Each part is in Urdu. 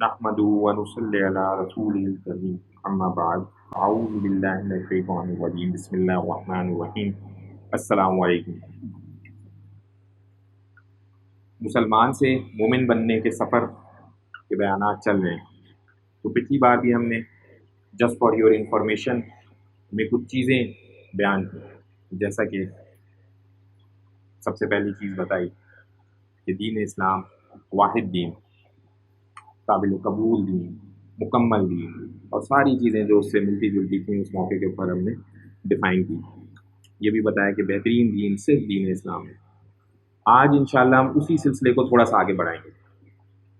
نحمده ونصلي على رسوله الكريم اما بعد اعوذ باللہ من الشیطان الرجیم بسم اللہ الرحمن الرحیم السلام علیکم۔ مسلمان سے مومن بننے کے سفر کے بیانات چل رہے ہیں۔ تو پچھلی بار بھی ہم نے جسٹ فار یور انفارمیشن میں کچھ چیزیں بیان کی، جیسا کہ سب سے پہلی چیز بتائی کہ دین اسلام واحد دین، قابل قبول دین، مکمل دین، اور ساری چیزیں جو اس سے ملتی جلتی تھیں اس موقع کے اوپر ہم نے ڈیفائن کی۔ یہ بھی بتایا کہ بہترین دین صرف دین اسلام ہے۔ آج انشاءاللہ ہم اسی سلسلے کو تھوڑا سا آگے بڑھائیں گے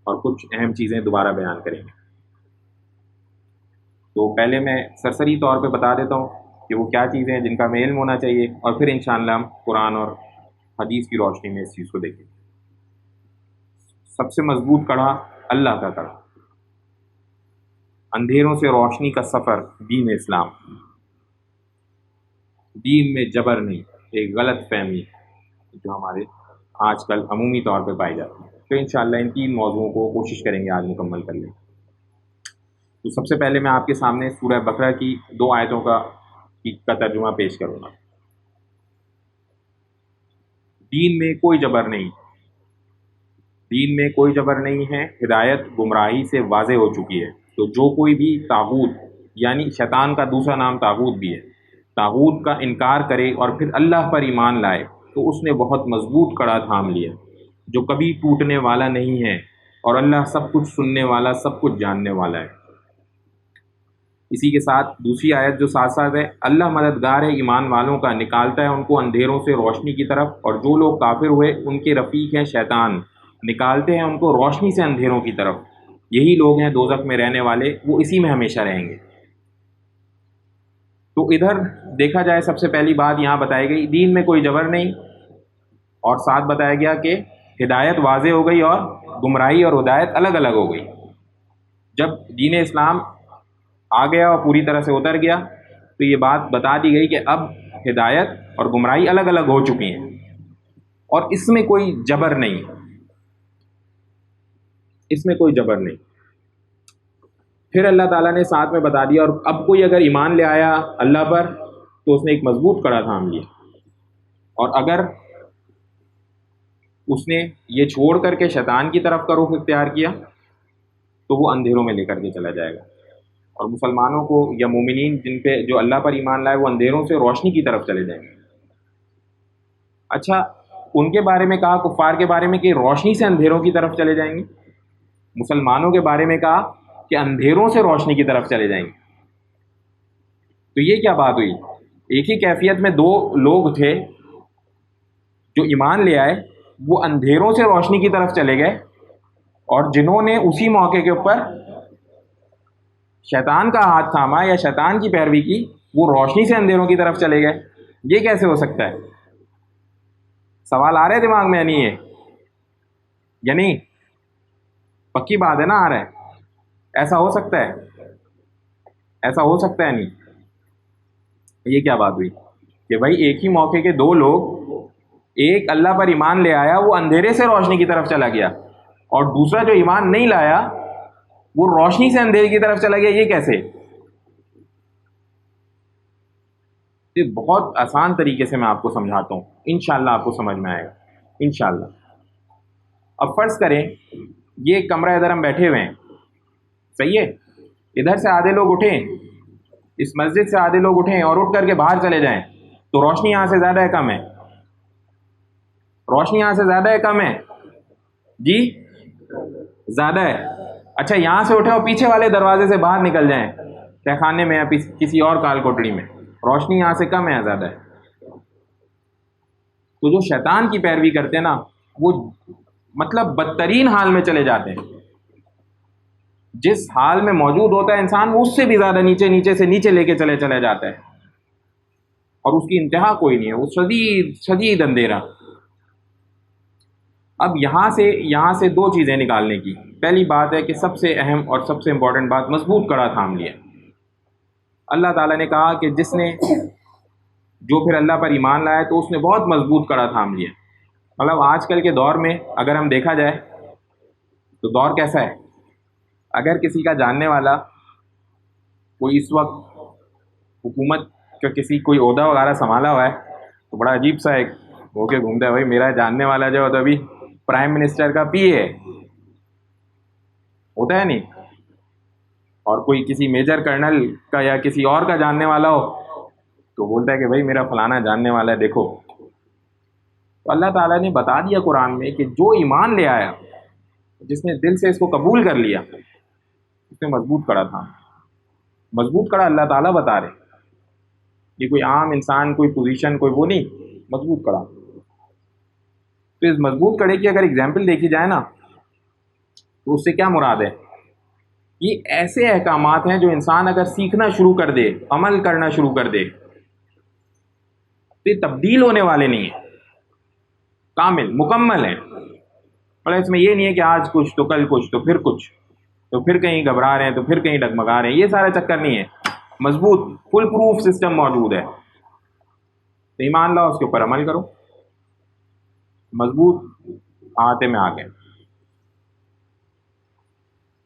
اور کچھ اہم چیزیں دوبارہ بیان کریں گے۔ تو پہلے میں سرسری طور پہ بتا دیتا ہوں کہ وہ کیا چیزیں ہیں جن کا ہمیں علم ہونا چاہیے، اور پھر انشاءاللہ ہم قرآن اور حدیث کی روشنی میں اس چیز کو دیکھیں۔ سب سے مضبوط کڑا اللہ کا کڑا، اندھیروں سے روشنی کا سفر دین اسلام۔ دین میں جبر نہیں، ایک غلط فہمی جو ہمارے آج کل عمومی طور پہ پائی جاتی ہے۔ تو انشاءاللہ ان تین موضوعوں کو کوشش کریں گے آج مکمل کر لیں۔ تو سب سے پہلے میں آپ کے سامنے سورہ بقرہ کی 2 آیتوں کا ترجمہ پیش کروں گا۔ دین میں کوئی جبر نہیں، دین میں کوئی جبر نہیں ہے، ہدایت گمراہی سے واضح ہو چکی ہے۔ تو جو کوئی بھی طاغوت، یعنی شیطان کا دوسرا نام طاغوت بھی ہے، طاغوت کا انکار کرے اور پھر اللہ پر ایمان لائے تو اس نے بہت مضبوط کڑا تھام لیا جو کبھی ٹوٹنے والا نہیں ہے، اور اللہ سب کچھ سننے والا، سب کچھ جاننے والا ہے۔ اسی کے ساتھ دوسری آیت جو ساتھ ساتھ ہے، اللہ مددگار ہے ایمان والوں کا، نکالتا ہے ان کو اندھیروں سے روشنی کی طرف، اور جو لوگ کافر ہوئے ان کے رفیق ہیں شیطان، نکالتے ہیں ان کو روشنی سے اندھیروں کی طرف۔ یہی لوگ ہیں دوزخ میں رہنے والے، وہ اسی میں ہمیشہ رہیں گے۔ تو ادھر دیکھا جائے سب سے پہلی بات یہاں بتائی گئی دین میں کوئی جبر نہیں، اور ساتھ بتایا گیا کہ ہدایت واضح ہو گئی اور گمراہی اور ہدایت الگ الگ ہو گئی۔ جب دین اسلام آ گیا اور پوری طرح سے اتر گیا تو یہ بات بتا دی گئی کہ اب ہدایت اور گمراہی الگ الگ ہو چکی ہیں، اور اس میں کوئی جبر نہیں، اس میں کوئی جبر نہیں۔ پھر اللہ تعالیٰ نے ساتھ میں بتا دیا، اور اب کوئی اگر ایمان لے آیا اللہ پر تو اس نے ایک مضبوط کڑا تھام لیا، اور اگر اس نے یہ چھوڑ کر کے شیطان کی طرف کا رخ اختیار کیا تو وہ اندھیروں میں لے کر کے چلا جائے گا۔ اور مسلمانوں کو یا مومنین جن پہ جو اللہ پر ایمان لائے وہ اندھیروں سے روشنی کی طرف چلے جائیں گے۔ اچھا، ان کے بارے میں کہا، کفار کے بارے میں کہ روشنی سے اندھیروں کی طرف چلے جائیں گے، مسلمانوں کے بارے میں کہا کہ اندھیروں سے روشنی کی طرف چلے جائیں گے۔ تو یہ کیا بات ہوئی؟ ایک ہی کیفیت میں 2 لوگ تھے جو ایمان لے آئے، وہ اندھیروں سے روشنی کی طرف چلے گئے، اور جنہوں نے اسی موقع کے اوپر شیطان کا ہاتھ تھاما یا شیطان کی پیروی کی، وہ روشنی سے اندھیروں کی طرف چلے گئے۔ یہ کیسے ہو سکتا ہے؟ سوال آ رہے دماغ میں؟ نہیں ہے یا نہیں؟ پکی بات ہے نا، آ رہا ہے؟ ایسا ہو سکتا ہے؟ ایسا ہو سکتا ہے نہیں؟ یہ کیا بات ہوئی کہ بھائی ایک ہی موقع کے 2 لوگ، ایک اللہ پر ایمان لے آیا وہ اندھیرے سے روشنی کی طرف چلا گیا، اور دوسرا جو ایمان نہیں لایا وہ روشنی سے اندھیرے کی طرف چلا گیا۔ یہ کیسے؟ یہ بہت آسان طریقے سے میں آپ کو سمجھاتا ہوں، انشاءاللہ آپ کو سمجھ میں آئے گا انشاءاللہ۔ اب فرض کریں یہ کمرہ ادھر ہم بیٹھے ہوئے ہیں، صحیح ہے؟ ادھر سے آدھے لوگ اٹھیں، اس مسجد سے آدھے لوگ اٹھیں اور اٹھ کر کے باہر چلے جائیں، تو روشنی یہاں سے زیادہ ہے کم ہے؟ روشنی یہاں سے زیادہ ہے کم ہے؟ جی زیادہ ہے۔ اچھا، یہاں سے اٹھے اور پیچھے والے دروازے سے باہر نکل جائیں، تہ خانے میں یا کسی اور کال کوٹڑی میں، روشنی یہاں سے کم ہے یا زیادہ ہے؟ تو جو شیطان کی پیروی کرتے ہیں نا، وہ مطلب بدترین حال میں چلے جاتے ہیں۔ جس حال میں موجود ہوتا ہے انسان، وہ اس سے بھی زیادہ نیچے سے نیچے لے کے چلے جاتا ہے، اور اس کی انتہا کوئی نہیں ہے، وہ شدید اندھیرا۔ اب یہاں سے 2 چیزیں نکالنے کی۔ پہلی بات ہے کہ سب سے اہم اور سب سے امپورٹنٹ بات، مضبوط کڑا تھام لیا۔ اللہ تعالیٰ نے کہا کہ جس نے جو پھر اللہ پر ایمان لایا تو اس نے بہت مضبوط کڑا تھام لیا۔ مطلب آج کل کے دور میں اگر ہم دیکھا جائے تو دور کیسا ہے؟ اگر کسی کا جاننے والا کوئی اس وقت حکومت کا کسی کوئی عہدہ وغیرہ سنبھالا ہوا ہے تو بڑا عجیب سا ایک ہو کے گھومتا ہے، بھائی میرا جاننے والا جو ہے تو ابھی پرائم منسٹر کا پی ہے، ہوتا ہے نہیں. اور کوئی کسی میجر کرنل کا یا کسی اور کا جاننے والا ہو تو بولتا ہے کہ بھائی میرا فلانا جاننے والا ہے دیکھو. تو اللہ تعالیٰ نے بتا دیا قرآن میں کہ جو ایمان لے آیا، جس نے دل سے اس کو قبول کر لیا، اس نے مضبوط کڑا تھا. مضبوط کڑا اللہ تعالیٰ بتا رہے، یہ کوئی عام انسان، کوئی پوزیشن، کوئی وہ نہیں، مضبوط کڑا. تو اس مضبوط کڑے کی اگر اگزامپل دیکھی جائے نا تو اس سے کیا مراد ہے؟ یہ ایسے احکامات ہیں جو انسان اگر سیکھنا شروع کر دے، عمل کرنا شروع کر دے تو یہ تبدیل ہونے والے نہیں ہیں، کامل مکمل ہیں. اور اس میں یہ نہیں ہے کہ آج کچھ تو کل کچھ تو پھر کچھ، تو پھر کہیں گھبرا رہے ہیں تو پھر کہیں ڈگمگا رہے ہیں، یہ سارا چکر نہیں ہے. مضبوط فل پروف سسٹم موجود ہے. تو ایمان لاؤ، اس کے اوپر عمل کرو، مضبوط آتے میں آگے.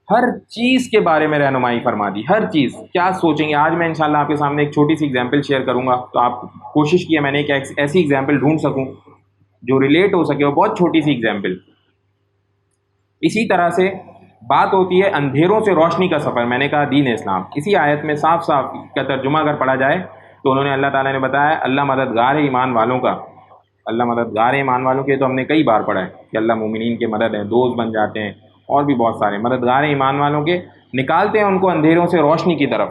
ہر چیز کے بارے میں رہنمائی فرما دی، ہر چیز. کیا سوچیں گے؟ آج میں انشاءاللہ آپ کے سامنے ایک چھوٹی سی اگزامپل شیئر کروں گا، تو آپ کوشش کی ہے میں نے کہ ایسی اگزامپل ڈھونڈ سکوں جو ریلیٹ ہو سکے، وہ بہت چھوٹی سی اگزامپل. اسی طرح سے بات ہوتی ہے اندھیروں سے روشنی کا سفر. میں نے کہا دین اسلام، اسی آیت میں صاف صاف کا ترجمہ اگر پڑھا جائے تو انہوں نے، اللہ تعالیٰ نے بتایا اللہ مددگار ہے ایمان والوں کا. اللہ مددگار ہے ایمان والوں کے، تو ہم نے کئی بار پڑھا ہے کہ اللہ مومنین کے مدد ہیں، دوست بن جاتے ہیں، اور بھی بہت سارے مددگار ہیں ایمان والوں کے، نکالتے ہیں ان کو اندھیروں سے روشنی کی طرف.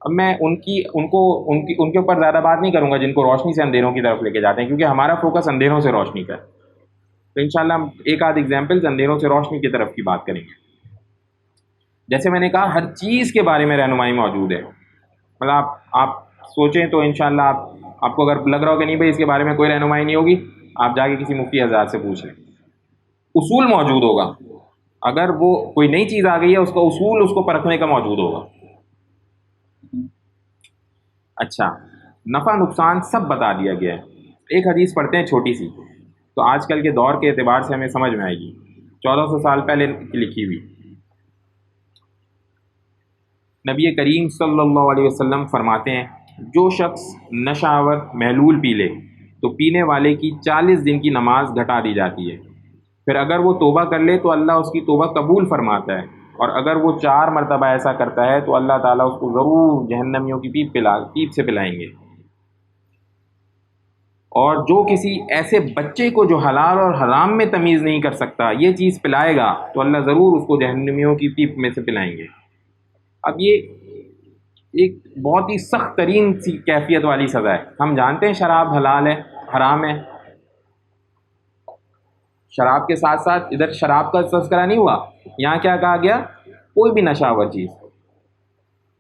اب میں ان کے اوپر زیادہ بات نہیں کروں گا جن کو روشنی سے اندھیروں کی طرف لے کے جاتے ہیں، کیونکہ ہمارا فوکس اندھیروں سے روشنی کا ہے. تو انشاءاللہ ہم ایک آدھ ایگزامپلز اندھیروں سے روشنی کی طرف کی بات کریں گے. جیسے میں نے کہا ہر چیز کے بارے میں رہنمائی موجود ہے. مطلب آپ سوچیں تو انشاءاللہ آپ کو اگر لگ رہا ہو کہ نہیں بھائی اس کے بارے میں کوئی رہنمائی نہیں ہوگی، آپ جا کے کسی مفتی حضرات سے پوچھ لیں، اصول موجود ہوگا. اگر وہ کوئی نئی چیز آ گئی ہے، اس کا اصول اس کو پرکھنے کا موجود ہوگا. اچھا، نفع نقصان سب بتا دیا گیا ہے. ایک حدیث پڑھتے ہیں چھوٹی سی، تو آج کل کے دور کے اعتبار سے ہمیں سمجھ میں آئے گی. 1400 سال پہلے کی لکھی ہوئی. نبی کریم صلی اللہ علیہ وسلم فرماتے ہیں جو شخص نشہ آور محلول پی لے تو پینے والے کی 40 دن کی نماز گھٹا دی جاتی ہے. پھر اگر وہ توبہ کر لے تو اللہ اس کی توبہ قبول فرماتا ہے، اور اگر وہ 4 مرتبہ ایسا کرتا ہے تو اللہ تعالیٰ اس کو ضرور جہنمیوں کی پیپ سے پلائیں گے. اور جو کسی ایسے بچے کو جو حلال اور حرام میں تمیز نہیں کر سکتا یہ چیز پلائے گا تو اللہ ضرور اس کو جہنمیوں کی پیپ میں سے پلائیں گے. اب یہ ایک بہت ہی سخت ترین سی کیفیت والی سزا ہے. ہم جانتے ہیں شراب حلال ہے، حرام ہے. شراب کے ساتھ ساتھ ادھر شراب کا تذکرہ نہیں ہوا، یہاں کیا کہا گیا؟ کوئی بھی نشہ آور چیز.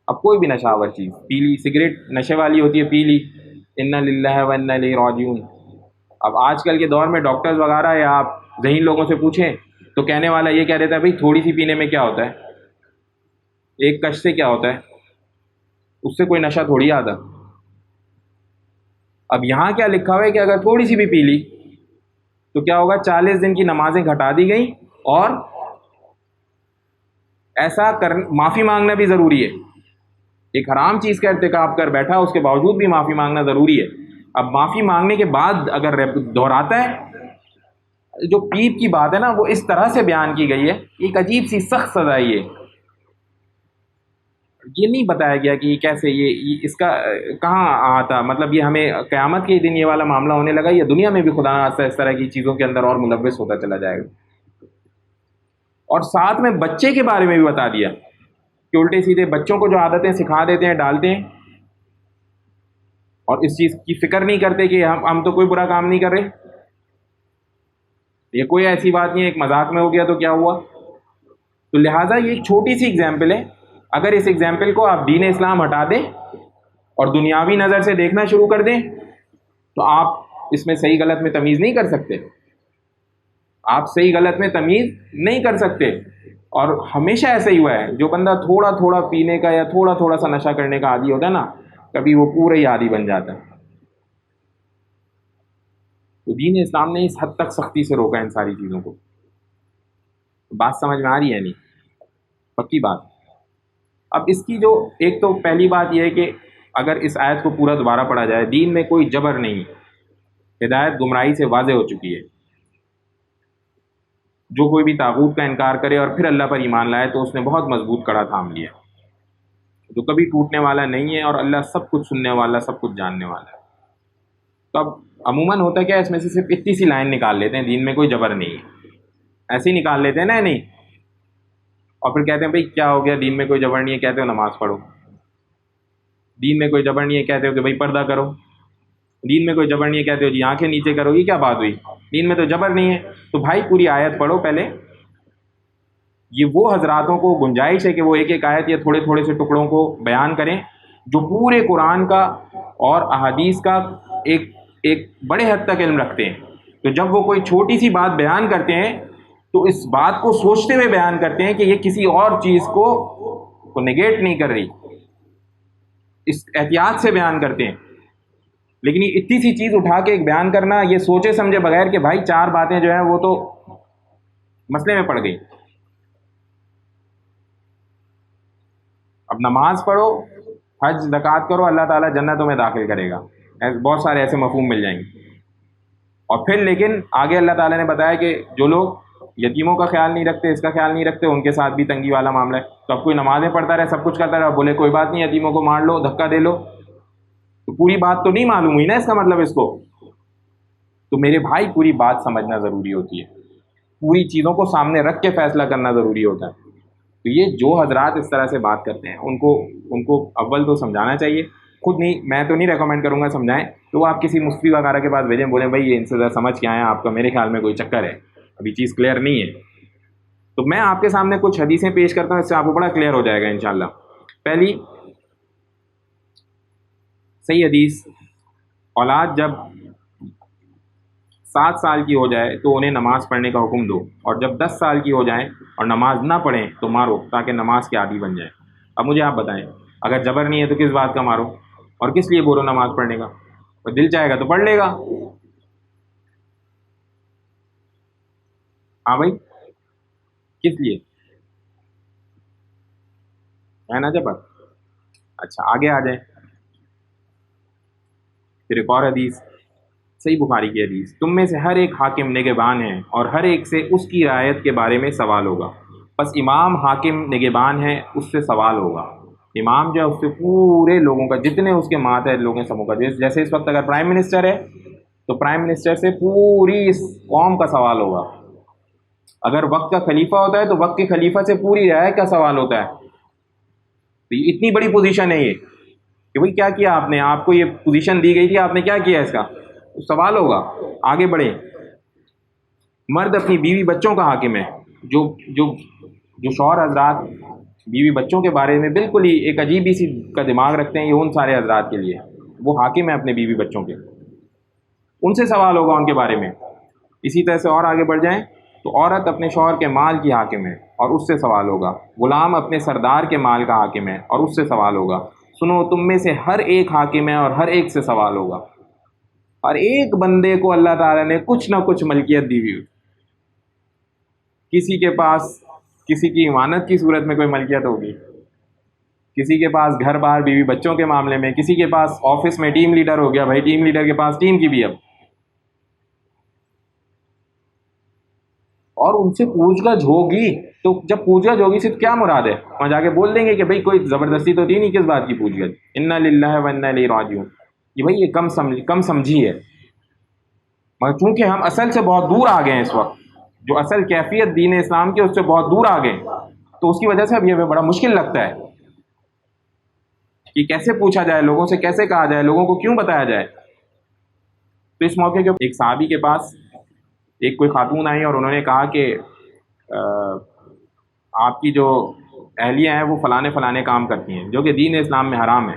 اب کوئی بھی نشہ آور چیز پی لی، سگریٹ نشے والی ہوتی ہے، پی لی، انا للہ و انا الیہ راجعون. اب آج کل کے دور میں ڈاکٹرز وغیرہ یا آپ ذہین لوگوں سے پوچھیں تو کہنے والا یہ کہہ دیتا ہے بھائی تھوڑی سی پینے میں کیا ہوتا ہے، ایک کش سے کیا ہوتا ہے، اس سے کوئی نشہ تھوڑی آتا. اب یہاں کیا لکھا ہوا ہے کہ اگر تھوڑی سی بھی پی لی تو کیا ہوگا؟ 40 دن کی نمازیں گھٹا دی گئیں، اور ایسا معافی مانگنا بھی ضروری ہے. ایک حرام چیز کا ارتکاب کر بیٹھا، اس کے باوجود بھی معافی مانگنا ضروری ہے. اب معافی مانگنے کے بعد اگر دہراتا ہے، جو پیپ کی بات ہے نا وہ اس طرح سے بیان کی گئی ہے، ایک عجیب سی سخت سزا ہے. یہ نہیں بتایا گیا کہ یہ کیسے، یہ اس کا کہاں آتا، مطلب یہ ہمیں قیامت کے دن یہ والا معاملہ ہونے لگا، یا دنیا میں بھی خدا نخواستہ اس طرح کی چیزوں کے اندر اور ملوث ہوتا چلا جائے گا. اور ساتھ میں بچے کے بارے میں بھی بتا دیا کہ الٹے سیدھے بچوں کو جو عادتیں سکھا دیتے ہیں، ڈالتے ہیں، اور اس چیز کی فکر نہیں کرتے کہ ہم تو کوئی برا کام نہیں کر رہے، یہ کوئی ایسی بات نہیں ہے، ایک مذاق میں ہو گیا تو کیا ہوا. تو لہٰذا یہ ایک چھوٹی سی اگزامپل ہے. اگر اس اگزامپل کو آپ دین اسلام ہٹا دیں اور دنیاوی نظر سے دیکھنا شروع کر دیں تو آپ اس میں صحیح غلط میں تمیز نہیں کر سکتے. آپ صحیح غلط میں تمیز نہیں کر سکتے. اور ہمیشہ ایسا ہی ہوا ہے، جو بندہ تھوڑا تھوڑا پینے کا یا تھوڑا تھوڑا سا نشہ کرنے کا عادی ہوتا ہے نا، کبھی وہ پورا ہی عادی بن جاتا ہے. تو دین اسلام نے اس حد تک سختی سے روکا ان ساری چیزوں کو. بات سمجھ میں آ رہی ہے نہیں؟ پکی بات. اب اس کی جو ایک تو پہلی بات یہ ہے کہ اگر اس آیت کو پورا دوبارہ پڑھا جائے، دین میں کوئی جبر نہیں، ہدایت گمراہی سے واضح ہو چکی ہے. جو کوئی بھی طاغوت کا انکار کرے اور پھر اللہ پر ایمان لائے تو اس نے بہت مضبوط کڑا تھام لیا، جو کبھی ٹوٹنے والا نہیں ہے، اور اللہ سب کچھ سننے والا، سب کچھ جاننے والا ہے. تو اب عموماً ہوتا کیا ہے، اس میں سے صرف اتنی سی لائن نکال لیتے ہیں، دین میں کوئی جبر نہیں ہے، ایسے ہی نکال لیتے ہیں نا، نہیں، اور پھر کہتے ہیں بھائی کیا ہو گیا، دین میں کوئی جبر نہیں ہے، کہتے ہو نماز پڑھو. دین میں کوئی جبر نہیں ہے، کہتے ہو کہ بھائی پردہ کرو. دین میں کوئی جبر نہیں ہے، کہتے ہو جی آنکھیں نیچے کرو. یہ کیا بات ہوئی، دین میں تو جبر نہیں ہے. تو بھائی پوری آیت پڑھو پہلے. یہ وہ حضراتوں کو گنجائش ہے کہ وہ ایک ایک آیت یا تھوڑے تھوڑے سے ٹکڑوں کو بیان کریں جو پورے قرآن کا اور احادیث کا ایک ایک بڑے حد تک علم رکھتے ہیں. تو جب وہ کوئی چھوٹی سی بات بیان کرتے ہیں تو اس بات کو سوچتے ہوئے بیان کرتے ہیں کہ یہ کسی اور چیز کو نگیٹ نہیں کر رہی، اس احتیاط سے بیان کرتے ہیں. لیکن یہ اتنی سی چیز اٹھا کے ایک بیان کرنا، یہ سوچے سمجھے بغیر کہ بھائی چار باتیں جو ہیں وہ تو مسئلے میں پڑ گئی. اب نماز پڑھو، حج زکوٰۃ کرو، اللہ تعالیٰ جنتوں میں داخل کرے گا. بہت سارے ایسے مفہوم مل جائیں گے. اور پھر لیکن آگے اللہ تعالیٰ نے بتایا کہ جو لوگ یتیموں کا خیال نہیں رکھتے، اس کا خیال نہیں رکھتے، ان کے ساتھ بھی تنگی والا معاملہ ہے. تو اب کوئی نمازیں پڑھتا رہے، سب کچھ کرتا رہے، بولے کوئی بات نہیں، یتیموں کو مار لو، دھکا دے لو، تو پوری بات تو نہیں معلوم ہوئی نا اس کا مطلب اس کو. تو میرے بھائی پوری بات سمجھنا ضروری ہوتی ہے، پوری چیزوں کو سامنے رکھ کے فیصلہ کرنا ضروری ہوتا ہے. تو یہ جو حضرات اس طرح سے بات کرتے ہیں ان کو اول تو سمجھانا چاہیے. خود نہیں، میں تو نہیں ریکمینڈ کروں گا سمجھائیں، تو وہ آپ کسی مفتی وغیرہ کے پاس بھیجیں، بولیں بھائی یہ ان سے ذرا سمجھ کے آئیں، آپ کا میرے خیال میں کوئی چکر ہے، ابھی چیز کلیئر نہیں ہے. تو میں آپ کے سامنے کچھ حدیثیں پیش کرتا ہوں، اس سے آپ کو بڑا کلیئر ہو جائے گا انشاءاللہ. پہلی صحیح حدیث، اولاد جب 7 سال کی ہو جائے تو انہیں نماز پڑھنے کا حکم دو، اور جب 10 سال کی ہو جائیں اور نماز نہ پڑھیں تو مارو، تاکہ نماز کے عادی بن جائیں. اب مجھے آپ بتائیں، اگر جبر نہیں ہے تو کس بات کا مارو، اور کس لیے بولو نماز پڑھنے کا؟ اور دل چاہے گا تو پڑھ لے گا. ہاں بھائی، کس لیے ہے نا جبر. اچھا آگے آ جائیں. پھر ایک اور حدیث، صحیح بخاری کی حدیث، تم میں سے ہر ایک حاکم نگہبان ہے اور ہر ایک سے اس کی رعایت کے بارے میں سوال ہوگا. بس امام حاکم نگہبان ہے، اس سے سوال ہوگا. امام جو ہے اس سے پورے لوگوں کا، جتنے اس کے ماتحت لوگ ہیں سبوں کا. جیسے اس وقت اگر پرائم منسٹر ہے تو پرائم منسٹر سے پوری اس قوم کا سوال ہوگا. اگر وقت کا خلیفہ ہوتا ہے تو وقت کے خلیفہ سے پوری رعایت کا سوال ہوتا ہے. تو یہ اتنی بڑی پوزیشن ہے یہ کہ بھئی کیا کیا آپ نے، آپ کو یہ پوزیشن دی گئی تھی، آپ نے کیا کیا اس کا سوال ہوگا. آگے بڑھیں. مرد اپنی بیوی بچوں کا حاکم ہے. جو جو جو شوہر حضرات بیوی بچوں کے بارے میں بالکل ہی ایک عجیب ہی سی کا دماغ رکھتے ہیں، یہ ان سارے حضرات کے لیے وہ حاکم ہے اپنے بیوی بچوں کے، ان سے سوال ہوگا ان کے بارے میں. اسی طرح سے اور آگے بڑھ جائیں تو عورت اپنے شوہر کے مال کی حاکم ہے اور اس سے سوال ہوگا. غلام اپنے سردار کے مال کا حاکم ہے اور اس سے سوال ہوگا. سنو، تم میں سے ہر ایک حاکم ہے اور ہر ایک سے سوال ہوگا. اور ایک بندے کو اللہ تعالیٰ نے کچھ نہ کچھ ملکیت دی ہوئی، کسی کے پاس کسی کی امانت کی صورت میں کوئی ملکیت ہوگی، کسی کے پاس گھر بار بیوی بچوں کے معاملے میں، کسی کے پاس آفس میں ٹیم لیڈر ہو گیا، بھائی ٹیم لیڈر کے پاس ٹیم کی بھی. اب اور ان سے پوچھ گچھ ہوگی، تو جب پوچھ گچھ ہوگی صرف کیا مراد ہے، وہاں جا کے بول دیں گے کہ بھائی کوئی زبردستی تو تھی نہیں، کس بات کی پوچھ گچھ، انا للہ و انا الیہ راجعون. یہ بھائی یہ کم سمجھی ہے. مگر چونکہ ہم اصل سے بہت دور آ گئے ہیں اس وقت، جو اصل کیفیت دین اسلام کی اس سے بہت دور آ گئے، تو اس کی وجہ سے اب یہ بڑا مشکل لگتا ہے کہ کیسے پوچھا جائے، لوگوں سے کیسے کہا جائے، لوگوں کو کیوں بتایا جائے. تو اس موقع کے ایک صحابی کے پاس ایک کوئی خاتون آئی اور انہوں نے کہا کہ آپ کی جو اہلیہ ہیں وہ فلانے فلانے کام کرتی ہیں جو کہ دین اسلام میں حرام ہے.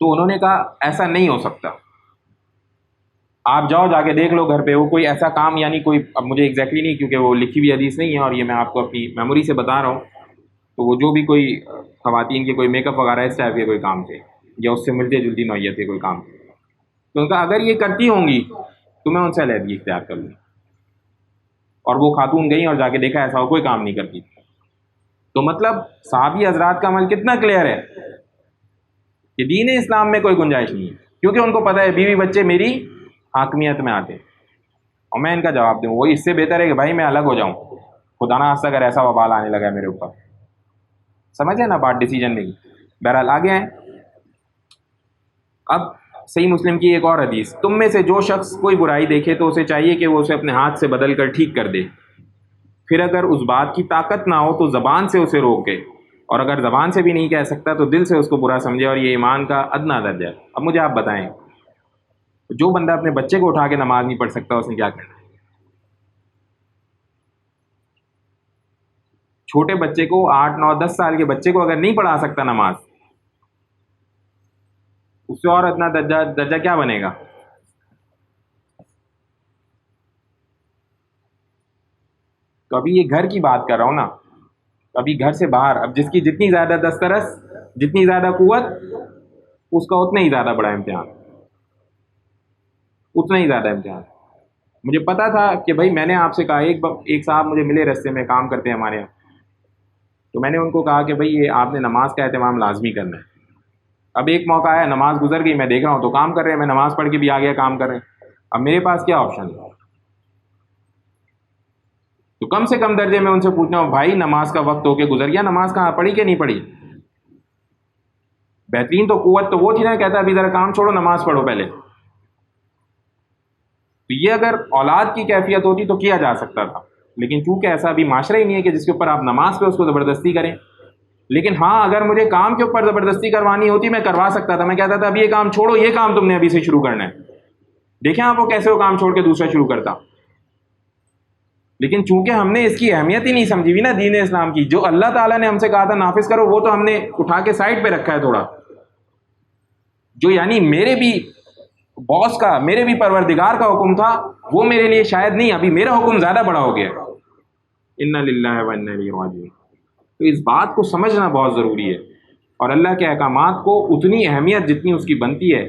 تو انہوں نے کہا ایسا نہیں ہو سکتا، آپ جاؤ جا کے دیکھ لو گھر پہ، وہ کوئی ایسا کام، یعنی کوئی، اب مجھے ایگزیکٹلی نہیں کیونکہ وہ لکھی ہوئی حدیث نہیں ہے اور یہ میں آپ کو اپنی میموری سے بتا رہا ہوں. تو وہ جو بھی کوئی خواتین کے کوئی میک اپ وغیرہ اس ٹائپ کے کوئی کام تھے یا اس سے ملتے جلتی نوعیت کے کوئی کام تھے، تو ان کا اگر یہ کرتی ہوں گی تو میں ان سے علیحدگی اختیار کر لوں. اور وہ خاتون گئیں اور جا کے دیکھا ایسا وہ کوئی کام نہیں کرتی. تو مطلب صحابی حضرات کا عمل کتنا کلیئر ہے کہ دین اسلام میں کوئی گنجائش نہیں ہے، کیونکہ ان کو پتہ ہے بیوی بچے میری حاکمیت میں آتے ہیں اور میں ان کا جواب دوں، وہی اس سے بہتر ہے کہ بھائی میں الگ ہو جاؤں، خدا نہ خواستہ اگر ایسا وبال آنے لگا ہے میرے اوپر. سمجھے نا بات ڈیسیجن نہیں. بہرحال آگے ہیں. اب صحیح مسلم کی ایک اور حدیث، تم میں سے جو شخص کوئی برائی دیکھے تو اسے چاہیے کہ وہ اسے اپنے ہاتھ سے بدل کر ٹھیک کر دے، پھر اگر اس بات کی طاقت نہ ہو تو زبان سے اسے روکے، اور اگر زبان سے بھی نہیں کہہ سکتا تو دل سے اس کو برا سمجھے، اور یہ ایمان کا ادنا درجہ ہے. اب مجھے آپ بتائیں، جو بندہ اپنے بچے کو اٹھا کے نماز نہیں پڑھ سکتا اس نے کیا کرنا ہے؟ چھوٹے بچے کو، 8 9 10 سال کے بچے کو اگر نہیں پڑھا سکتا نماز، اس سے اور ادنا درجہ کیا بنے گا؟ تو ابھی یہ گھر کی بات کر رہا ہوں نا، ابھی گھر سے باہر. اب جس کی جتنی زیادہ دسترس، جتنی زیادہ قوت، اس کا اتنا ہی زیادہ بڑا امتحان، اتنا ہی زیادہ امتحان. مجھے پتا تھا کہ بھائی، میں نے آپ سے کہا، ایک صاحب مجھے ملے رستے میں، کام کرتے ہیں ہمارے یہاں، تو میں نے ان کو کہا کہ بھائی یہ آپ نے نماز کا اہتمام لازمی کرنا ہے. اب ایک موقع آیا، نماز گزر گئی، میں دیکھ رہا ہوں تو کام کر رہے ہیں، میں نماز پڑھ کے بھی آ گیا کام کر رہے ہیں. اب میرے پاس کیا آپشن ہے؟ تو کم سے کم درجے میں ان سے پوچھنا ہوں، بھائی نماز کا وقت ہو کے گزر گیا، نماز کہاں پڑھی کہ نہیں پڑھی؟ بہترین تو قوت تو وہ تھی نا، کہتا ابھی ذرا کام چھوڑو، نماز پڑھو پہلے. تو یہ اگر اولاد کی کیفیت ہوتی تو کیا جا سکتا تھا، لیکن چونکہ ایسا ابھی معاشرہ ہی نہیں ہے کہ جس کے اوپر آپ نماز پہ اس کو زبردستی کریں. لیکن ہاں، اگر مجھے کام کے اوپر زبردستی کروانی ہوتی میں کروا سکتا تھا. میں کہتا تھا اب یہ کام چھوڑو، یہ کام تم نے ابھی سے شروع کرنا ہے. دیکھیں آپ وہ کیسے وہ کام چھوڑ کے دوسرا شروع کرتا. لیکن چونکہ ہم نے اس کی اہمیت ہی نہیں سمجھی ہوئی نا دین اسلام کی، جو اللہ تعالیٰ نے ہم سے کہا تھا نافذ کرو، وہ تو ہم نے اٹھا کے سائڈ پہ رکھا ہے تھوڑا. جو یعنی میرے بھی باس کا، میرے بھی پروردگار کا حکم تھا، وہ میرے لیے شاید نہیں، ابھی میرا حکم زیادہ بڑا ہو گیا. انا للہ و انا الیہ راجعون. تو اس بات کو سمجھنا بہت ضروری ہے، اور اللہ کے احکامات کو اتنی اہمیت جتنی اس کی بنتی ہے.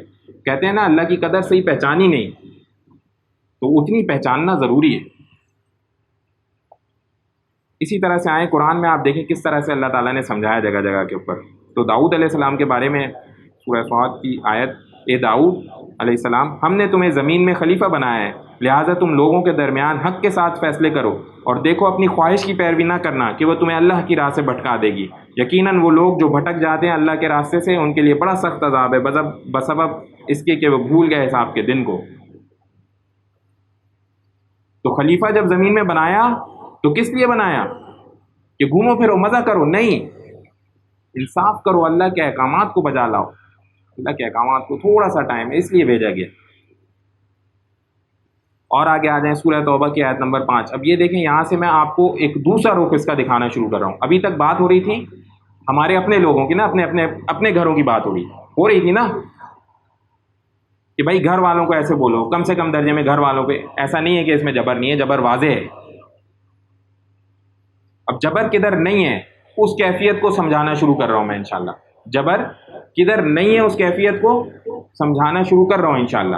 کہتے ہیں نا اللہ کی قدر صحیح پہچانی نہیں، تو اتنی پہچاننا ضروری ہے. اسی طرح سے آئیں قرآن میں، آپ دیکھیں کس طرح سے اللہ تعالیٰ نے سمجھایا جگہ جگہ کے اوپر. تو داؤد علیہ السلام کے بارے میں سورہ صاد کی آیت، اے داؤد علیہ السلام، ہم نے تمہیں زمین میں خلیفہ بنایا ہے، لہٰذا تم لوگوں کے درمیان حق کے ساتھ فیصلے کرو، اور دیکھو اپنی خواہش کی پیروی نہ کرنا کہ وہ تمہیں اللہ کی راہ سے بھٹکا دے گی. یقیناً وہ لوگ جو بھٹک جاتے ہیں اللہ کے راستے سے، ان کے لیے بڑا سخت عذاب ہے، بسبب اس کے کہ وہ بھول گئے حساب کے دن کو. تو خلیفہ جب زمین میں بنایا تو کس لیے بنایا؟ کہ گھومو پھرو، مزہ کرو؟ نہیں، انصاف کرو، اللہ کے احکامات کو بجا لاؤ. اللہ کے احکامات کو تھوڑا سا ٹائم ہے، اس لیے بھیجا گیا. اور آگے آ جائیں سورہ توبہ کی آیت نمبر 5. اب یہ دیکھیں، یہاں سے میں آپ کو ایک دوسرا رخ اس کا دکھانا شروع کر رہا ہوں. ابھی تک بات ہو رہی تھی ہمارے اپنے لوگوں کی نا، اپنے گھروں کی بات ہو رہی تھی نا، کہ بھائی گھر والوں کو ایسے بولو، کم سے کم درجے میں گھر والوں پہ. ایسا نہیں ہے کہ اس میں جبر نہیں ہے، جبر واضح ہے. اب جبر کدھر نہیں ہے اس کیفیت کو سمجھانا شروع کر رہا ہوں میں انشاءاللہ. جبر کدھر نہیں ہے اس کیفیت کو سمجھانا شروع کر رہا ہوں انشاءاللہ.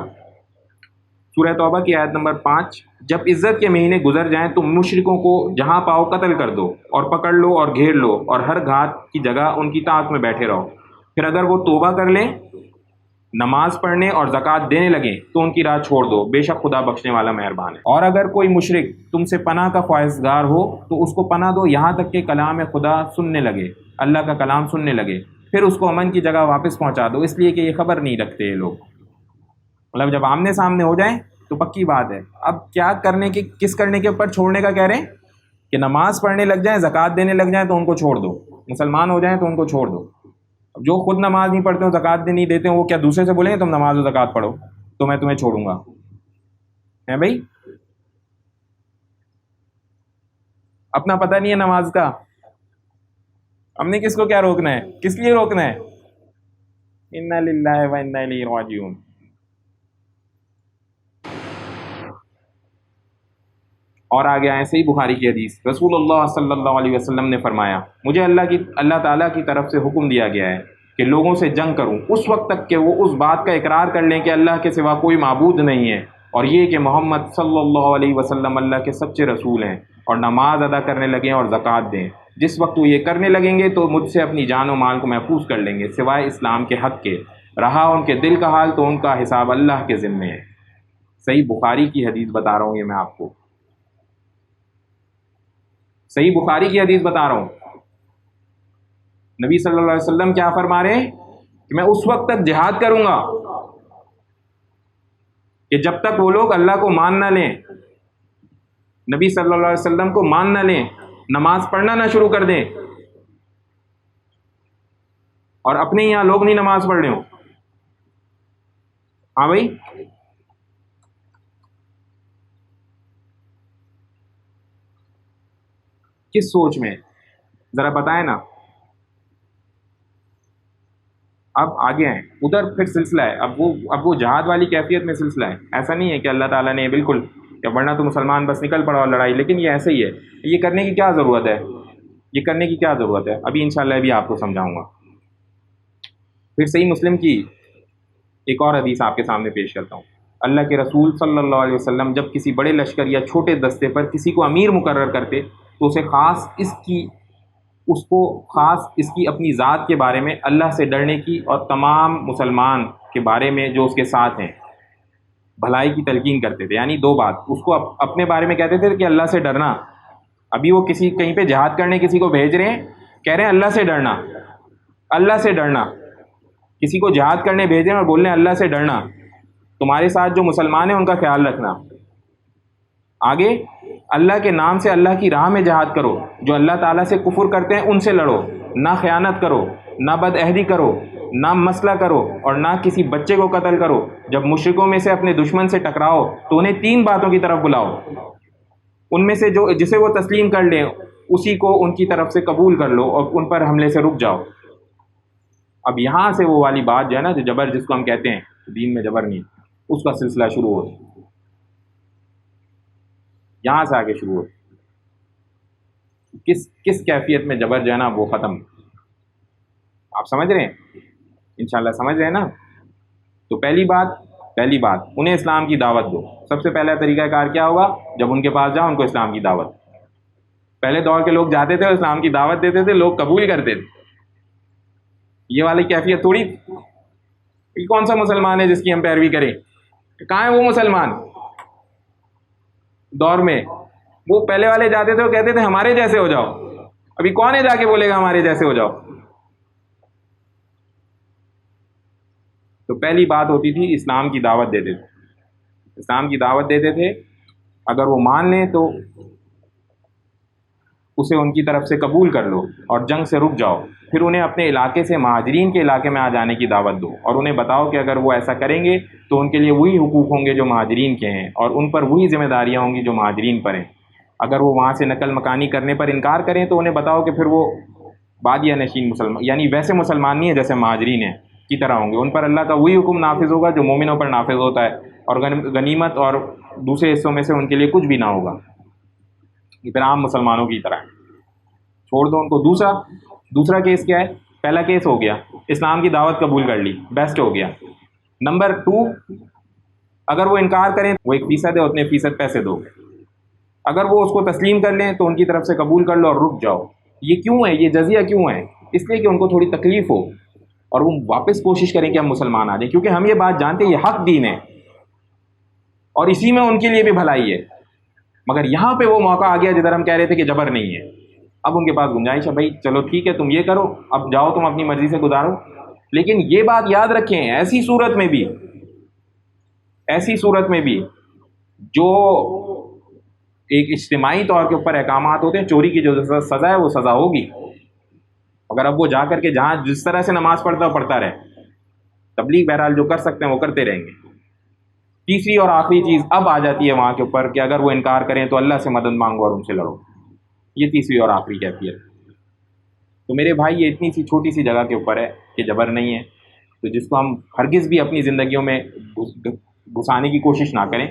سورہ توبہ کی آیت نمبر 5. جب عزت کے مہینے گزر جائیں تو مشرکوں کو جہاں پاؤ قتل کر دو، اور پکڑ لو اور گھیر لو، اور ہر گھات کی جگہ ان کی طاعت میں بیٹھے رہو. پھر اگر وہ توبہ کر لیں، نماز پڑھنے اور زکوٰۃ دینے لگیں تو ان کی راہ چھوڑ دو، بے شک خدا بخشنے والا مہربان ہے. اور اگر کوئی مشرک تم سے پناہ کا خواہشگار ہو تو اس کو پناہ دو یہاں تک کہ کلام خدا سننے لگے، اللہ کا کلام سننے لگے، پھر اس کو امن کی جگہ واپس پہنچا دو، اس لیے کہ یہ خبر نہیں رکھتے یہ لوگ. مطلب جب آمنے سامنے ہو جائیں تو پکی بات ہے. اب کیا کرنے کے، کس کرنے کے اوپر چھوڑنے کا کہہ رہے ہیں؟ کہ نماز پڑھنے لگ جائیں، زکوٰۃ دینے لگ جائیں تو ان کو چھوڑ دو، مسلمان ہو جائیں تو ان کو چھوڑ دو. جو خود نماز نہیں پڑھتے ہوں، زکوٰۃ نہیں دیتے ہوں، وہ کیا دوسرے سے بولیں گے تم نماز و زکوٰۃ پڑھو تو میں تمہیں چھوڑوں گا؟ ہے بھائی، اپنا پتہ نہیں ہے نماز کا، ہم نے کس کو کیا روکنا ہے، کس لیے روکنا ہے؟ انا للہ و انا الیہ راجعون. اور آگے آئیں صحیح بخاری کی حدیث. رسول اللہ صلی اللہ علیہ وسلم نے فرمایا، مجھے اللہ تعالیٰ کی طرف سے حکم دیا گیا ہے کہ لوگوں سے جنگ کروں اس وقت تک کہ وہ اس بات کا اقرار کر لیں کہ اللہ کے سوا کوئی معبود نہیں ہے، اور یہ کہ محمد صلی اللہ علیہ وسلم اللہ کے سچے رسول ہیں، اور نماز ادا کرنے لگیں اور زکوٰۃ دیں. جس وقت وہ یہ کرنے لگیں گے تو مجھ سے اپنی جان و مال کو محفوظ کر لیں گے سوائے اسلام کے حق کے، رہا ان کے دل کا حال تو ان کا حساب اللہ کے ذمے ہے۔ صحیح بخاری کی حدیث بتا رہا ہوں، یہ میں آپ کو صحیح بخاری کی حدیث بتا رہا ہوں۔ نبی صلی اللہ علیہ وسلم کیا فرما رہے ہیں کہ میں اس وقت تک جہاد کروں گا کہ جب تک وہ لوگ اللہ کو مان نہ لیں، نبی صلی اللہ علیہ وسلم کو مان نہ لیں، نماز پڑھنا نہ شروع کر دیں، اور اپنے یہاں لوگ نہیں نماز پڑھ رہے ہوں۔ ہاں بھائی، کس سوچ میں؟ ذرا بتائیں نا۔ اب آگے ہیں ادھر پھر سلسلہ ہے، اب وہ جہاد والی کیفیت میں سلسلہ ہے۔ ایسا نہیں ہے کہ اللہ تعالیٰ نے بالکل کہ ورنہ تو مسلمان بس نکل پڑا اور لڑائی، لیکن یہ ایسے ہی ہے۔ یہ کرنے کی کیا ضرورت ہے؟ یہ کرنے کی کیا ضرورت ہے؟ ابھی انشاءاللہ بھی آپ کو سمجھاؤں گا۔ پھر صحیح مسلم کی ایک اور حدیث آپ کے سامنے پیش کرتا ہوں۔ اللہ کے رسول صلی اللہ علیہ وسلم جب کسی بڑے لشکر یا چھوٹے دستے پر کسی کو امیر مقرر کرتے تو اسے خاص اس کی اپنی ذات کے بارے میں اللہ سے ڈرنے کی اور تمام مسلمان کے بارے میں جو اس کے ساتھ ہیں بھلائی کی تلقین کرتے تھے۔ یعنی دو بات، اس کو اپنے بارے میں کہتے تھے کہ اللہ سے ڈرنا۔ ابھی وہ کہیں پہ جہاد کرنے کسی کو بھیج رہے ہیں، کہہ رہے ہیں اللہ سے ڈرنا، اللہ سے ڈرنا۔ کسی کو جہاد کرنے بھیج رہے ہیں اور بول رہے ہیں اللہ سے ڈرنا، تمہارے ساتھ جو مسلمان ہیں ان کا خیال رکھنا۔ آگے اللہ کے نام سے اللہ کی راہ میں جہاد کرو، جو اللہ تعالیٰ سے کفر کرتے ہیں ان سے لڑو، نہ خیانت کرو، نہ بد عہدی کرو، نہ مسئلہ کرو، اور نہ کسی بچے کو قتل کرو۔ جب مشرکوں میں سے اپنے دشمن سے ٹکراؤ تو انہیں 3 باتوں کی طرف بلاؤ، ان میں سے جسے وہ تسلیم کر لیں اسی کو ان کی طرف سے قبول کر لو اور ان پر حملے سے رک جاؤ۔ اب یہاں سے وہ والی بات جو ہے نا، جو جبر جس کو ہم کہتے ہیں دین میں جبر نہیں، اس کا سلسلہ شروع ہوتا ہے، یہاں سے آگے شروع ہوتا ہے۔ کس کیفیت میں جبر جو ہے نا وہ ختم، آپ سمجھ رہے ہیں؟ انشاءاللہ سمجھ رہے ہیں نا؟ تو پہلی بات انہیں اسلام کی دعوت دو۔ سب سے پہلا طریقہ کار کیا ہوگا؟ جب ان کے پاس جاؤ ان کو اسلام کی دعوت۔ پہلے دور کے لوگ جاتے تھے اور اسلام کی دعوت دیتے تھے، لوگ قبول کرتے تھے۔ یہ والی کیفیت تھوڑی کہ کون سا مسلمان ہے جس کی ہم پیروی کریں؟ کہاں ہے وہ مسلمان؟ دور میں وہ پہلے والے جاتے تھے اور کہتے تھے ہمارے جیسے ہو جاؤ۔ ابھی کون ہے جا کے بولے گا ہمارے جیسے ہو جاؤ؟ تو پہلی بات ہوتی تھی اسلام کی دعوت دیتے تھے، اسلام کی دعوت دیتے تھے، اگر وہ مان لیں تو اسے ان کی طرف سے قبول کر لو اور جنگ سے رک جاؤ۔ پھر انہیں اپنے علاقے سے مہاجرین کے علاقے میں آ جانے کی دعوت دو اور انہیں بتاؤ کہ اگر وہ ایسا کریں گے تو ان کے لیے وہی حقوق ہوں گے جو مہاجرین کے ہیں، اور ان پر وہی ذمہ داریاں ہوں گی جو مہاجرین پر ہیں۔ اگر وہ وہاں سے نقل مکانی کرنے پر انکار کریں تو انہیں بتاؤ کہ پھر وہ بادیہ نشین مسلمان، یعنی ویسے مسلمان نہیں ہیں جیسے مہاجرین ہیں کی طرح ہوں گے، ان پر اللہ کا وہی حکم نافذ ہوگا جو مومنوں پر نافذ ہوتا ہے، اور غنیمت اور دوسرے حصوں میں سے ان کے لیے کچھ بھی نہ ہوگا، یہ پھر عام مسلمانوں کی طرح چھوڑ دو ان کو۔ دوسرا کیس کیا ہے؟ پہلا کیس ہو گیا اسلام کی دعوت قبول کر لی، بیسٹ ہو گیا۔ نمبر 2، اگر وہ انکار کریں وہ 1% ہے، اتنے فیصد پیسے دو۔ اگر وہ اس کو تسلیم کر لیں تو ان کی طرف سے قبول کر لو اور رک جاؤ۔ یہ کیوں ہے؟ یہ جزیہ کیوں ہے؟ اس لیے کہ ان کو تھوڑی تکلیف ہو اور وہ واپس کوشش کریں کہ ہم مسلمان آ جائیں، کیونکہ ہم یہ بات جانتے ہیں یہ حق دین ہے اور اسی میں ان کے لیے بھی بھلائی ہے۔ مگر یہاں پہ وہ موقع آ گیا جدھر ہم کہہ رہے تھے کہ جبر نہیں ہے، اب ان کے پاس گنجائش ہے، بھائی چلو ٹھیک ہے تم یہ کرو، اب جاؤ تم اپنی مرضی سے گزارو۔ لیکن یہ بات یاد رکھیں، ایسی صورت میں بھی جو ایک اجتماعی طور کے اوپر احکامات ہوتے ہیں، چوری کی جو سزا ہے وہ سزا ہوگی۔ اگر اب وہ جا کر کے جہاں جس طرح سے نماز پڑھتا رہے، تبلیغ بہرحال جو کر سکتے ہیں وہ کرتے رہیں گے۔ تیسری اور آخری چیز اب آ جاتی ہے وہاں کے اوپر کہ اگر وہ انکار کریں تو اللہ سے مدد مانگو اور ان سے لڑو۔ یہ تیسری اور آخری کیفیت۔ تو میرے بھائی یہ اتنی سی چھوٹی سی جگہ کے اوپر ہے کہ جبر نہیں ہے، تو جس کو ہم ہرگز بھی اپنی زندگیوں میں گھسانے کی کوشش نہ کریں۔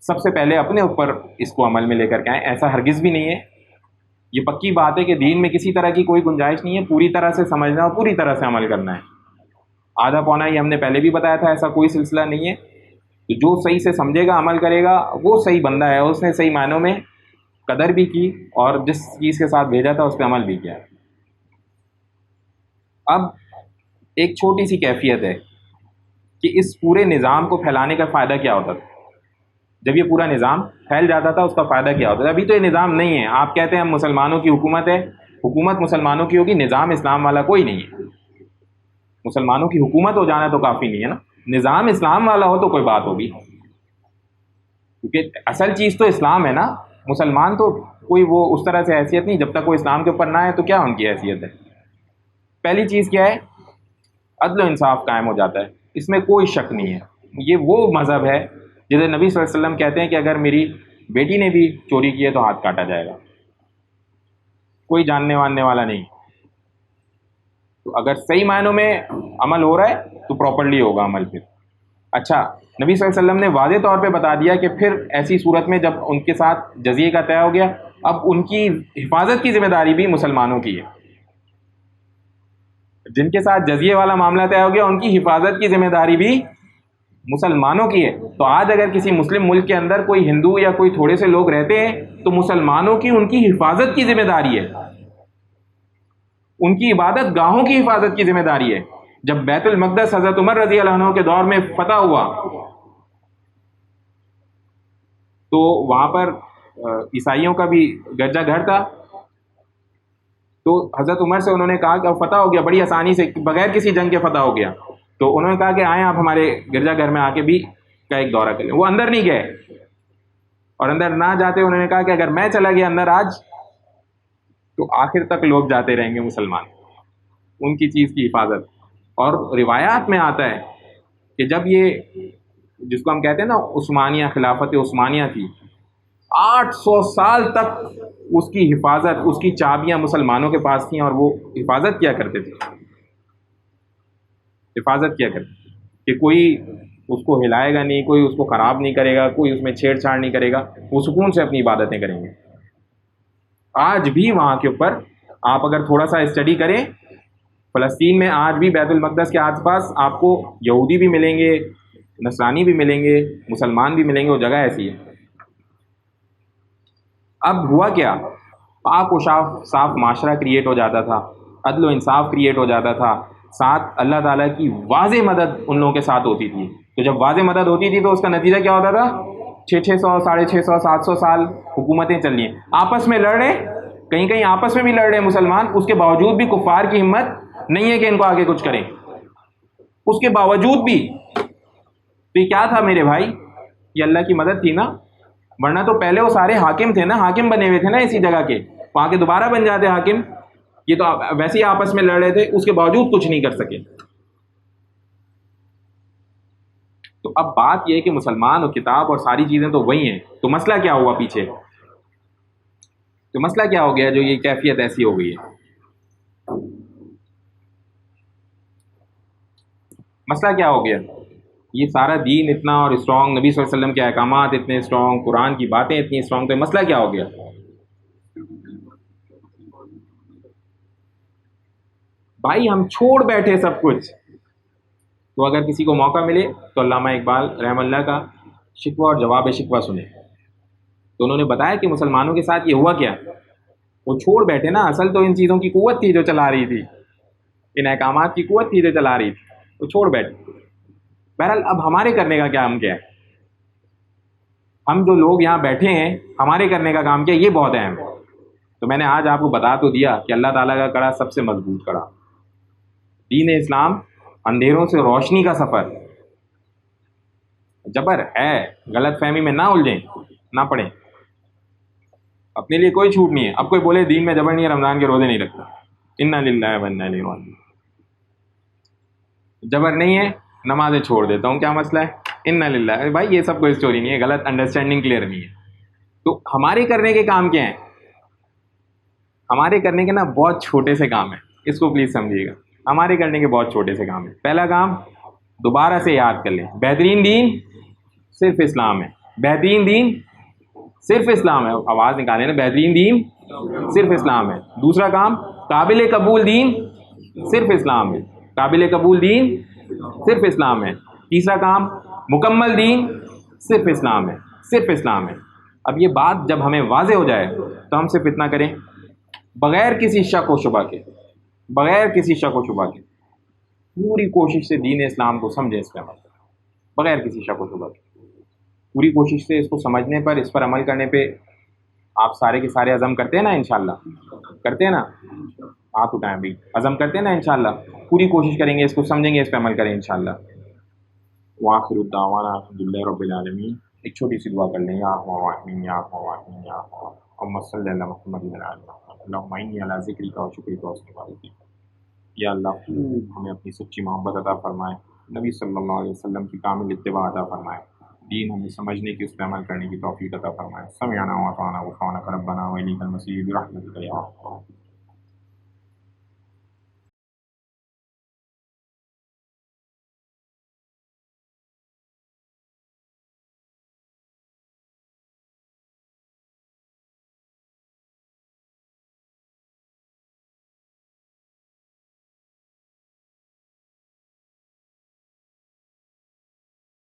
سب سے پہلے اپنے اوپر اس کو عمل میں لے کر کے آئیں، ایسا ہرگز بھی نہیں ہے۔ یہ پکی بات ہے کہ دین میں کسی طرح کی کوئی گنجائش نہیں ہے، پوری طرح سے سمجھنا اور پوری طرح سے عمل کرنا ہے۔ آدھا پونا یہ ہم نے پہلے بھی بتایا تھا، ایسا کوئی سلسلہ نہیں ہے۔ تو جو صحیح سے سمجھے گا، عمل کرے گا، وہ صحیح بندہ ہے، اس نے صحیح معنوں میں قدر بھی کی اور جس چیز کے ساتھ بھیجا تھا اس پہ عمل بھی کیا. اب ایک چھوٹی سی کیفیت ہے کہ اس پورے نظام کو پھیلانے کا فائدہ کیا ہوتا تھا. جب یہ پورا نظام پھیل جاتا تھا اس کا فائدہ کیا ہوتا تھا. ابھی تو یہ نظام نہیں ہے. آپ کہتے ہیں ہم مسلمانوں کی حکومت ہے, حکومت مسلمانوں کی ہوگی, نظام اسلام والا کوئی نہیں ہے. مسلمانوں کی حکومت ہو جانا تو کافی نہیں ہے نا, نظام اسلام والا ہو تو کوئی بات ہوگی, کیونکہ اصل چیز تو اسلام ہے نا. مسلمان تو کوئی وہ اس طرح سے حیثیت نہیں, جب تک وہ اسلام کے اوپر نہ ہے تو کیا ان کی حیثیت ہے. پہلی چیز کیا ہے, عدل و انصاف قائم ہو جاتا ہے, اس میں کوئی شک نہیں ہے. یہ وہ مذہب ہے جسے نبی صلی اللہ علیہ وسلم کہتے ہیں کہ اگر میری بیٹی نے بھی چوری کی ہے تو ہاتھ کاٹا جائے گا, کوئی جاننے واننے والا نہیں. تو اگر صحیح معنوں میں عمل ہو رہا ہے تو پراپرلی ہوگا عمل. پھر اچھا, نبی صلی اللہ علیہ وسلم نے واضح طور پہ بتا دیا کہ پھر ایسی صورت میں جب ان کے ساتھ جزیے کا طے ہو گیا, اب ان کی حفاظت کی ذمہ داری بھی مسلمانوں کی ہے. جن کے ساتھ جزیے والا معاملہ طے ہو گیا ان کی حفاظت کی ذمہ داری بھی مسلمانوں کی ہے. تو آج اگر کسی مسلم ملک کے اندر کوئی ہندو یا کوئی تھوڑے سے لوگ رہتے ہیں تو مسلمانوں کی ان کی حفاظت کی ذمہ داری ہے, ان کی عبادت گاہوں کی حفاظت کی ذمہ داری ہے. جب بیت المقدس حضرت عمر رضی اللہ عنہ کے دور میں فتح ہوا تو وہاں پر عیسائیوں کا بھی گرجا گھر تھا. تو حضرت عمر سے انہوں نے کہا کہ فتح ہو گیا, بڑی آسانی سے بغیر کسی جنگ کے فتح ہو گیا. تو انہوں نے کہا کہ آئیں آپ ہمارے گرجا گھر میں آ کے بھی کا ایک دورہ کریں. وہ اندر نہیں گئے, اور اندر نہ جاتے انہوں نے کہا کہ اگر میں چلا گیا اندر آج تو آخر تک لوگ جاتے رہیں گے مسلمان, ان کی چیز کی حفاظت. اور روایات میں آتا ہے کہ جب یہ جس کو ہم کہتے ہیں نا عثمانیہ, خلافت عثمانیہ تھی, 800 سال تک اس کی حفاظت, اس کی چابیاں مسلمانوں کے پاس تھیں, اور وہ حفاظت کیا کرتے تھے, حفاظت کیا کرتے تھے کہ کوئی اس کو ہلائے گا نہیں, کوئی اس کو خراب نہیں کرے گا, کوئی اس میں چھیڑ چھاڑ نہیں کرے گا, وہ سکون سے اپنی عبادتیں کریں گے. آج بھی وہاں کے اوپر آپ اگر تھوڑا سا اسٹڈی کریں, فلسطین میں آج بھی بیت المقدس کے آس پاس آپ کو یہودی بھی ملیں گے, نصرانی بھی ملیں گے, مسلمان بھی ملیں گے, وہ جگہ ایسی ہے. اب ہوا کیا, پاک و صاف معاشرہ کریٹ ہو جاتا تھا, عدل و انصاف کریٹ ہو جاتا تھا, ساتھ اللہ تعالیٰ کی واضح مدد ان لوگوں کے ساتھ ہوتی تھی. تو جب واضح مدد ہوتی تھی تو اس کا نتیجہ کیا ہوتا تھا, 600 650 700 سال حکومتیں چل رہی ہیں, آپس میں لڑ رہے, کہیں کہیں آپس میں بھی لڑ رہے مسلمان, اس کے باوجود بھی کفار کی ہمت نہیں ہے کہ ان کو آگے کچھ کریں. اس کے باوجود بھی تو یہ کیا تھا میرے بھائی, یہ اللہ کی مدد تھی نا, ورنہ تو پہلے وہ سارے حاکم تھے نا, حاکم بنے ہوئے تھے نا اسی جگہ کے, وہاں کے دوبارہ بن جاتے حاکم. یہ تو ویسے ہی آپس میں لڑ رہے تھے, اس کے باوجود کچھ نہیں کر سکے. تو اب بات یہ ہے کہ مسلمان اور کتاب اور ساری چیزیں تو وہی ہیں, تو مسئلہ کیا ہوا پیچھے, تو مسئلہ کیا ہو گیا جو یہ کیفیت ایسی ہو گئی ہے. مسئلہ کیا ہو گیا, یہ سارا دین اتنا اور اسٹرانگ, نبی صلی اللہ علیہ وسلم کے احکامات اتنے اسٹرانگ, قرآن کی باتیں اتنی اسٹرانگ, تو مسئلہ کیا ہو گیا. بھائی ہم چھوڑ بیٹھے سب کچھ. تو اگر کسی کو موقع ملے تو علامہ اقبال رحم اللہ کا شکوہ اور جواب شکوہ سنیں. تو انہوں نے بتایا کہ مسلمانوں کے ساتھ یہ ہوا کیا, وہ چھوڑ بیٹھے نا. اصل تو ان چیزوں کی قوت تھی جو چلا رہی تھی, ان احکامات کی قوت تھی جو چلا رہی تھی, وہ چھوڑ بیٹھے. بہرحال اب ہمارے کرنے کا کام کیا ہے, ہم جو لوگ یہاں بیٹھے ہیں ہمارے کرنے کا کام کیا ہے, یہ بہت اہم ہے. تو میں نے آج آپ کو بتا تو دیا کہ اللہ تعالیٰ کا کڑا سب سے مضبوط کڑا, دین اسلام اندھیروں سے روشنی کا سفر. جبر ہے, غلط فہمی میں نہ الجھیں, نہ پڑھیں, اپنے لیے کوئی چھوٹ نہیں ہے. اب کوئی بولے دین میں جبر نہیں ہے, رمضان کے روزے نہیں رکھتا, انا للہ و انا الیہ راجعون. جبر نہیں ہے, نمازیں چھوڑ دیتا ہوں, کیا مسئلہ ہے, انا للہ. بھائی یہ سب کوئی اسٹوری نہیں ہے, غلط انڈرسٹینڈنگ کلیئر نہیں ہے. تو ہمارے کرنے کے کام کیا ہیں, ہمارے کرنے کے نا بہت چھوٹے سے کام ہیں, اس کو پلیز سمجھیے گا. ہمارے کرنے کے بہت چھوٹے سے کام ہیں. پہلا کام دوبارہ سے یاد کر لیں, بہترین دین صرف اسلام ہے, بہترین دین صرف اسلام ہے. آواز نکالیں نا, بہترین دین صرف اسلام ہے. دوسرا کام قابل قبول دین صرف اسلام ہے, قابل قبول دین صرف اسلام ہے. تیسرا کام مکمل دین صرف اسلام ہے, صرف اسلام ہے. اب یہ بات جب ہمیں واضح ہو جائے تو ہم صرف اتنا کریں، بغیر کسی شک و شبہ کے، بغیر کسی شک و شبہ کے پوری کوشش سے دین اسلام کو سمجھیں، اس پہ عمل کریں، بغیر کسی شک و شبہ کے پوری کوشش سے اس کو سمجھنے پر، اس پر عمل کرنے پہ آپ سارے کے سارے عزم کرتے ہیں نا انشاءاللہ؟ کرتے ہیں نا؟ ہاتھ اٹھائیں بھی، عزم کرتے ہیں نا انشاءاللہ؟ پوری کوشش کریں گے، اس کو سمجھیں گے، اس پہ عمل کریں انشاءاللہ۔ وآخر الدعوانا الحمدللہ رب العالمین۔ ایک چھوٹی سی دعا کر لیں، یا ارحم یا ارحم یا اللہم صلی اللہ محمد وعلی آل محمد اللہم انی علی ذکرک و شکرک و حسن عبادتک۔ یا اللہ خوب ہمیں اپنی سچی محبت عطا فرمائے، نبی صلی اللہ علیہ وسلم کی کامل اتباع عطا فرمائے، دین ہمیں سمجھنے کی، اس پہ عمل کرنے کی توفیق عطا فرمائے۔ سمعنا واطعنا غفرانک ربنا و الیک المصیر برحمتک یا ارحم الراحمین۔